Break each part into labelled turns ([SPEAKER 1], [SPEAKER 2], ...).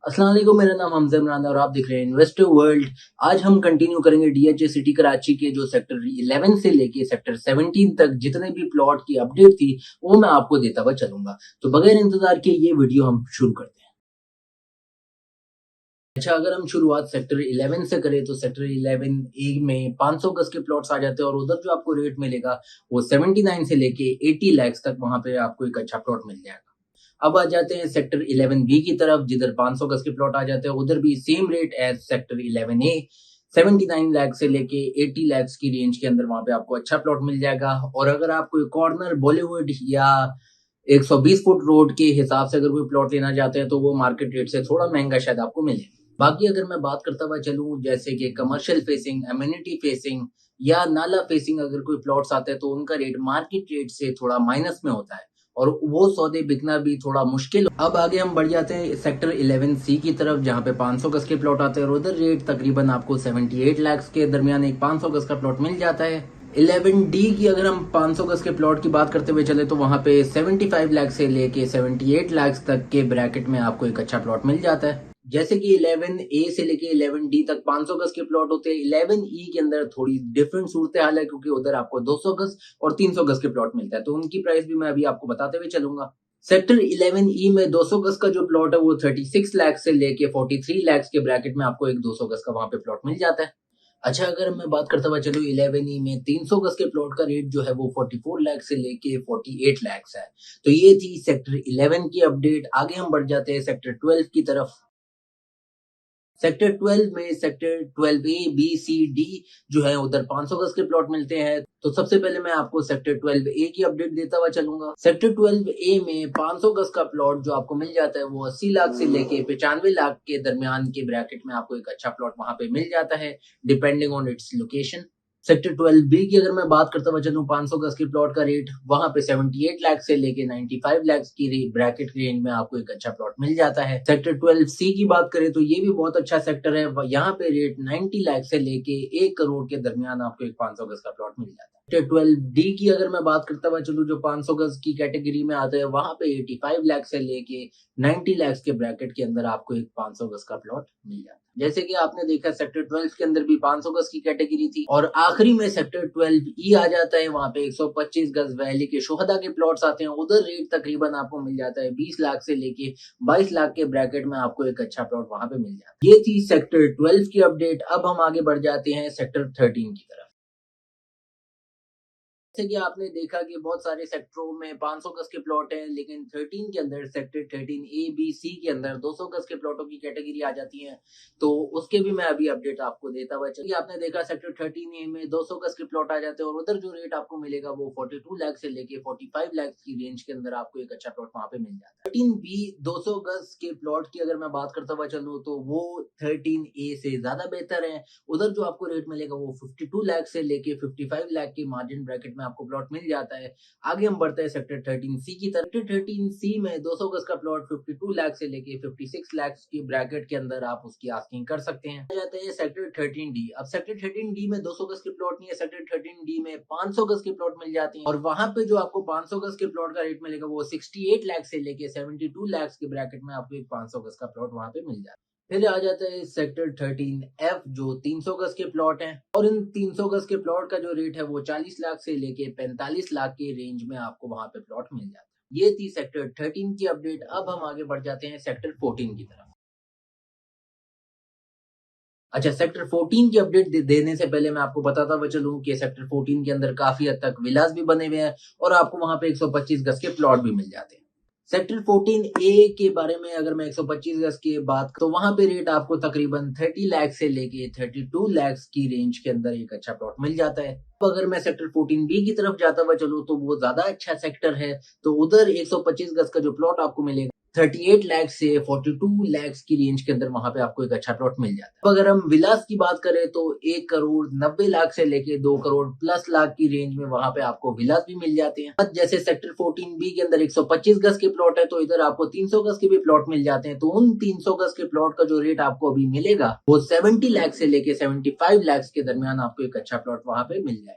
[SPEAKER 1] अस्सलाम वालेकुम, मेरा नाम हमजा इमरान है और आप देख रहे हैं इन्वेस्टर वर्ल्ड। आज हम कंटिन्यू करेंगे डीएचए सिटी कराची के जो सेक्टर 11 से लेके सेक्टर 17 तक जितने भी प्लॉट की अपडेट थी वो मैं आपको देता हुआ चलूंगा। तो बगैर इंतजार के ये वीडियो हम शुरू करते हैं। अच्छा, अगर हम शुरुआत सेक्टर 11 से करें तो सेक्टर 11 ए में 500 गज के प्लॉट्स आ जाते हैं और उधर जो आपको रेट मिलेगा वो 79 से लेके 80 लाख तक वहां पे आपको एक अच्छा प्लॉट मिल जाएगा। अब आ जाते हैं सेक्टर 11 बी की तरफ, जिधर 500 गज के प्लॉट आ जाते हैं। उधर भी सेम रेट एज सेक्टर 11 ए, 79 लाख से लेके 80 लाख की रेंज के अंदर वहां पे आपको अच्छा प्लॉट मिल जाएगा। और अगर आप कोई कॉर्नर बॉलीवुड या 120 फुट रोड के हिसाब से अगर कोई प्लॉट लेना चाहते हैं तो वो मार्केट रेट से थोड़ा महंगा शायद आपको मिले। बाकी अगर मैं बात करता हुआ चलूं, जैसे कि कमर्शियल फेसिंग, एम्यूनिटी फेसिंग या नाला फेसिंग अगर कोई प्लॉट्स आते हैं तो उनका रेट मार्केट रेट से थोड़ा माइनस में होता है और वो सौदे बिकना भी थोड़ा मुश्किल। अब आगे हम बढ़ जाते हैं सेक्टर 11 सी की तरफ, जहां पे 500 गज के प्लॉट आते हैं और उधर रेट तकरीबन आपको 78 लाख के दरमियान एक 500 गज का प्लॉट मिल जाता है। 11 डी की अगर हम 500 गज के प्लॉट की बात करते हुए चले तो वहां पे 75 लाख से लेके 78 लाख तक के ब्रैकेट में आपको एक अच्छा प्लॉट मिल जाता है। जैसे कि 11 ए से लेके 11 डी तक 500 गज के प्लॉट होते हैं, 11 ई के अंदर थोड़ी डिफरेंट सूरत हाल है क्योंकि उधर आपको 200 गज और 300 गज के प्लॉट मिलता है, तो उनकी प्राइस भी मैं अभी आपको बताते हुए चलूंगा। सेक्टर 11 ई में 200 गज का जो प्लॉट है वो 36 लाख से लेके 43 लाख के ब्रैकेट में आपको एक 200 गज का वहां पे प्लॉट मिल जाता है। अच्छा, अगर मैं बात करता हुआ चलूँ 11 ई में 300 गज के प्लॉट का रेट जो है वो 44 लाख से लेके 48 लाख है। तो ये थी सेक्टर 11 की अपडेट। आगे हम बढ़ जाते हैं सेक्टर 12 की तरफ। सेक्टर 12 में sector 12 A B C D जो है उधर 500 गज के प्लॉट मिलते हैं। तो सबसे पहले मैं आपको सेक्टर 12 ए की अपडेट देता हुआ चलूंगा। सेक्टर 12 ए में 500 गज का प्लॉट जो आपको मिल जाता है वो 80 लाख से लेके 95 लाख के दरमियान के ब्रैकेट में आपको एक अच्छा प्लॉट वहां पे मिल जाता है, depending on its location. Sector 12 B की अगर मैं बात करता हुआ चलूं, 500 गज के प्लॉट का रेट वहां पे 78 लाख से लेके 95 लाख की ब्रैकेट रेंज में आपको एक अच्छा प्लॉट मिल जाता है। सेक्टर 12 सी की बात करें तो ये भी बहुत अच्छा सेक्टर है, यहाँ पे रेट 90 लाख से लेके 1 करोड़ के दरमियान आपको एक 500 गज का प्लॉट मिल जाता है। सेक्टर 12 डी की अगर मैं बात करता हुआ चलूं, जो 500 गज की कैटेगरी में आता है, वहां पे 85 लाख से लेके 90 लाख के ब्रैकेट के अंदर आपको एक 500 गज का प्लॉट मिल जाता है। जैसे कि आपने देखा सेक्टर 12 के अंदर भी 500 गज की कैटेगरी थी और आखिरी में सेक्टर 12 ई आ जाता है, वहां पे 125 गज वैली के शोहदा के प्लॉट्स आते हैं। उधर रेट तकरीबन आपको मिल जाता है 20 लाख से लेके 22 लाख के ब्रैकेट में आपको एक अच्छा प्लॉट वहां पे मिल जाता है। ये थी सेक्टर 12 की अपडेट। अब हम आगे बढ़ जाते हैं सेक्टर 13 की तरफ। जैसे कि आपने देखा कि बहुत सारे सेक्टरों में 500 गज के प्लॉट हैं, लेकिन 13 के अंदर सेक्टर 13 ए बी सी के अंदर 200 गज के प्लॉटों की कैटेगरी आ जाती है, तो उसके भी मैं अभी अपडेट आपको देता हुआ चलिए। आपने देखा सेक्टर 13 ए में 200 गज के प्लॉट आ जाते हैं और उधर जो रेट आपको मिलेगा वो 42 लाख से लेके 45 लाख की रेंज के अंदर आपको एक अच्छा प्लॉट वहां पे मिल जाता है। 13 बी 200 गज के प्लॉट की अगर मैं बात करता हुआ चलूँ तो वो 13 ए से ज्यादा बेहतर है। उधर जो आपको रेट मिलेगा वो 52 लाख से लेके 55 लाख की मार्जिन ब्रैकेट में आपको प्लॉट मिल जाता है। आगे हम बढ़ते हैं सेक्टर 13 सी की तरफ। सेक्टर 13 सी में 200 गज का प्लॉट 52 लाख से लेके 56 लाख की ब्रैकेट के अंदर आप उसकी आस्किंग कर सकते हैं। आ जाते हैं सेक्टर 13 डी। अब सेक्टर 13 डी में 200 गज के प्लॉट नहीं है, सेक्टर 13 डी में 500 गज के प्लॉट मिल जाते हैं और वहां पे जो आपको 500 गज के प्लॉट का रेट मिलेगा वो 68 लाख से लेके 72 लाख के ब्रैकेट में आपको एक 500 गज का प्लॉट वहां पे मिल जाता है। फिर आ जाता है सेक्टर 13 एफ, जो 300 गज के प्लॉट हैं और इन 300 गज के प्लॉट का जो रेट है वो 40 लाख से लेके 45 लाख के रेंज में आपको वहां पे प्लॉट मिल जाता है। ये थी सेक्टर 13 की अपडेट। अब हम आगे बढ़ जाते हैं सेक्टर 14 की तरफ। अच्छा, सेक्टर 14 की अपडेट देने से पहले मैं आपको बताता हुआ चलूं कि सेक्टर 14 के अंदर काफी हद तक विलास भी बने हुए हैं और आपको वहां पे 125 गज के प्लॉट भी मिल जाते हैं। सेक्टर 14 ए के बारे में अगर मैं 125 गज की बात तो वहां पे रेट आपको तकरीबन 30 लाख से लेके 32 लाख की रेंज के अंदर एक अच्छा प्लॉट मिल जाता है। अब अगर मैं सेक्टर 14 बी की तरफ जाता हुआ चलूं तो वो ज्यादा अच्छा सेक्टर है, तो उधर 125 गज का जो प्लॉट आपको मिलेगा 38 लाख से 42 लाख की रेंज के अंदर वहां पे आपको एक अच्छा प्लॉट मिल जाता है। अब अगर हम विलास की बात करें तो 1 करोड़ 90 लाख से लेके 2 करोड़ प्लस लाख की रेंज में वहां पे आपको विलास भी मिल जाते हैं। जैसे सेक्टर 14 बी के अंदर 125 गज के प्लॉट है तो इधर आपको 300 गज के भी प्लॉट मिल जाते हैं, तो उन 300 गज के प्लॉट का जो रेट आपको अभी मिलेगा वो 70 लाख से लेके 75 लाख के दरमियान आपको एक अच्छा प्लॉट वहां पे मिल जाएगा।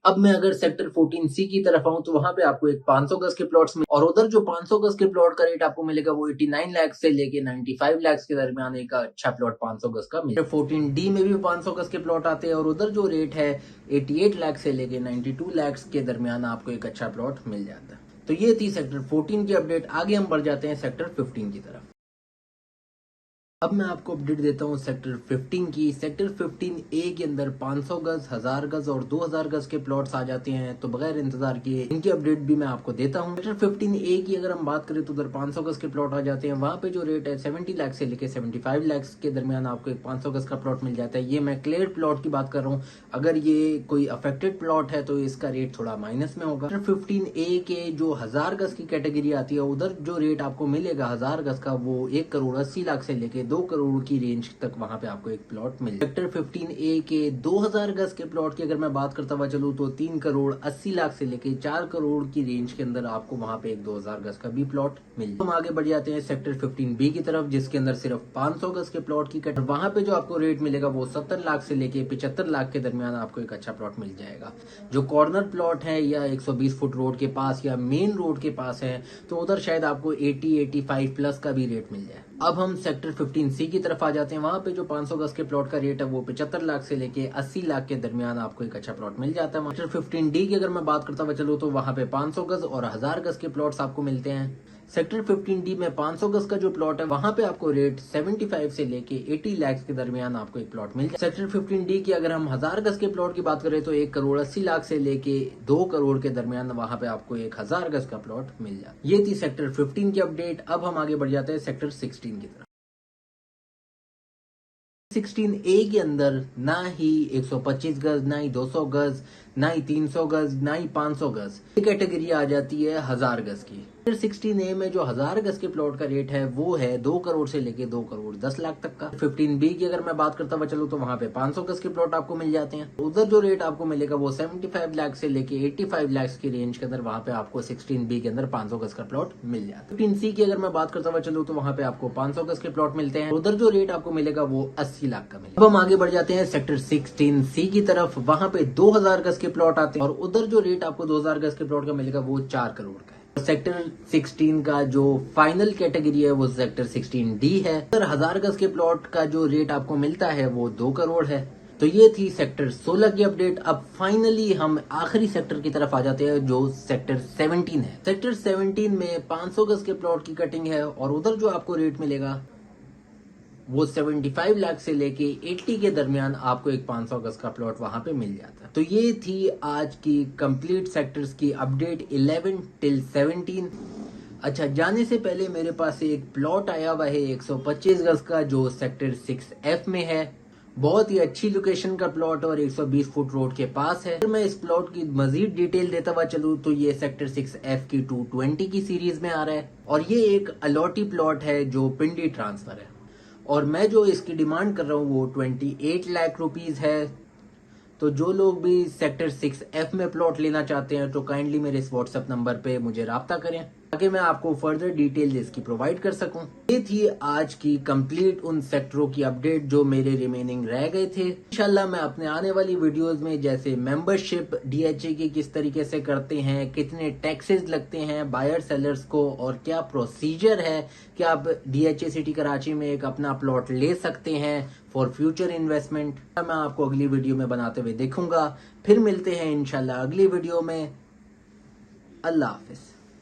[SPEAKER 1] अब मैं अगर सेक्टर 14C की तरफ आऊं तो वहां पे आपको एक 500 गज के प्लॉट्स में, और उधर जो 500 गज के प्लॉट का रेट आपको मिलेगा वो 89 लाख से लेके 95 लाख के दरमियान एक अच्छा प्लॉट 500 गज का मिलेगा। 14D में भी 500 गज के प्लॉट आते हैं और उधर जो रेट है 88 लाख से लेके 92 लाख के दरमियान आपको एक अच्छा प्लॉट मिल जाता है। तो ये थी सेक्टर 14 की अपडेट। आगे हम बढ़ जाते हैं सेक्टर 15 की तरफ। अब मैं आपको अपडेट देता हूँ सेक्टर 15 की। सेक्टर 15A के अंदर 500 गज, 1000 गज और 2000 गज के प्लॉट्स आ जाते हैं, तो बगैर इंतजार किए इनकी अपडेट भी मैं आपको देता हूँ। सेक्टर 15A की अगर हम बात करें तो उधर 500 गज के प्लॉट आ जाते हैं। वहां पे जो रेट है 70 लाख से लेके 75 लाख के दरमियान आपको एक 500 गज का प्लॉट मिल जाता है। ये मैं क्लियर प्लॉट की बात कर रहा हूँ, अगर ये कोई अफेक्टेड प्लॉट है तो इसका रेट थोड़ा माइनस में होगा। सेक्टर 15A के जो 1000 गज की कैटेगरी आती है उधर जो रेट आपको मिलेगा 1000 गज का वो 1 करोड़ 80 लाख से लेके 2 करोड़ की रेंज तक वहां पे आपको एक प्लॉट मिल। सेक्टर 15A के 2000 गज के प्लॉट की अगर मैं बात करता हुआ चलूं तो 3 करोड़ 80 लाख से लेके 4 करोड़ की रेंज के अंदर आपको वहां पे एक 2000 गज का भी प्लॉट मिल। हम आगे बढ़ जाते हैं सेक्टर 15B की तरफ, जिसके अंदर सिर्फ 500 गज के प्लॉट की कट। वहां पे जो आपको रेट मिलेगा वो 70 लाख से लेके 75 लाख के दरमियान आपको एक अच्छा प्लॉट मिल जाएगा। जो कॉर्नर प्लॉट है या 120 फुट रोड के पास या मेन रोड के पास है तो उधर शायद आपको 80-85 प्लस का भी रेट मिल जाए। अब हम सेक्टर 15C की तरफ आ जाते हैं। वहां पे जो 500 गज के प्लॉट का रेट है वो 75 लाख से लेके 80 लाख के दरमियान आपको एक अच्छा प्लॉट मिल जाता है। सेक्टर 15D की अगर मैं बात करता हुआ चलूं तो वहां पे 500 गज और 1000 गज के प्लॉट्स आपको मिलते हैं। सेक्टर 15D में 500 गज का जो प्लॉट है वहां पे आपको रेट 75 से लेके 80 लाख के दरमियान आपको एक प्लॉट मिल जाए। सेक्टर 15D की अगर हम 1000 गज के प्लॉट की बात करें तो 1 करोड़ 80 लाख से लेके 2 करोड़ के दरमियान वहां पे आपको 1000 गज का प्लॉट मिल जाए। ये थी सेक्टर 15 की अपडेट। अब हम आगे बढ़ जाते हैं सेक्टर 16 की तरफ। 16A के अंदर ना ही 125 गज, ना ही 200 गज, ना ही 300 गज, ना ही 500 गज, ये कैटेगरी आ जाती है 1000 गज की। फिर 16A में जो 1000 गज के प्लॉट का रेट है वो है 2 करोड़ से लेके 2 करोड़ 10 लाख तक का। 15B की अगर मैं बात करता हुआ चलूं तो वहां पे 500 गज के प्लॉट आपको मिल जाते हैं। उधर जो रेट आपको मिलेगा वो 75 लाख से लेके 85 लाख की रेंज के अंदर वहां पे आपको 16B के अंदर 500 गज का प्लॉट मिल जाता है। 15C की अगर मैं बात करता हुआ चलूं तो वहां पे आपको 500 गज के प्लॉट मिलते हैं। उधर जो रेट आपको मिलेगा वो 80 लाख का मिलेगा। अब हम आगे बढ़ जाते हैं सेक्टर 16C की तरफ। वहां पे 2000 गज के प्लॉट आते हैं और उधर जो रेट आपको 2000 गज के प्लॉट का मिलेगा वो 4 करोड़ का है। सेक्टर 16 का जो फाइनल कैटेगरी है वो सेक्टर 16D है। 1000 गज के प्लॉट का जो रेट आपको मिलता है वो 2 करोड़ है। तो ये थी सेक्टर 16 की अपडेट। अब फाइनली हम आखिरी सेक्टर की तरफ आ जाते हैं जो सेक्टर 17 है। सेक्टर 17 में 500 गज के प्लॉट की कटिंग है और उधर जो आपको रेट मिलेगा वो 75 लाख से लेके 80 के दरमियान आपको एक 500 गज का प्लॉट वहां पे मिल जाता है। तो ये थी आज की कंप्लीट सेक्टर्स की अपडेट 11 till 17। अच्छा, जाने से पहले मेरे पास एक प्लॉट आया हुआ है 125 गज का जो सेक्टर 6F में है। बहुत ही अच्छी लोकेशन का प्लॉट और 120 फुट रोड के पास है। अगर मैं इस प्लॉट की मजीद डिटेल देता हुआ चलूँ तो ये सेक्टर 6F की 220 की सीरीज में आ रहा है और ये एक अलॉटी प्लॉट है जो पिंडी ट्रांसफर है और मैं जो इसकी डिमांड कर रहा हूँ वो 28 लाख रुपीज है। तो जो लोग भी सेक्टर 6F में प्लॉट लेना चाहते हैं तो काइंडली मेरे इस व्हाट्सएप नंबर पे मुझे राब्ता करें ताकि मैं आपको फर्दर डिटेल इसकी प्रोवाइड कर सकूं। ये थी आज की कंप्लीट उन सेक्टरों की अपडेट जो मेरे रिमेनिंग रह गए थे। इंशाल्लाह मैं अपने आने वाली वीडियोस में जैसे मेंबरशिप DHA की किस तरीके से करते हैं, कितने टैक्सेस लगते हैं बायर सेलर्स को और क्या प्रोसीजर है कि आप DHA सिटी कराची में एक अपना प्लॉट ले सकते हैं फॉर फ्यूचर इन्वेस्टमेंट, मैं आपको अगली वीडियो में बनाते हुए देखूंगा। फिर मिलते हैं इंशाल्लाह अगली वीडियो में। अल्लाह हाफिज।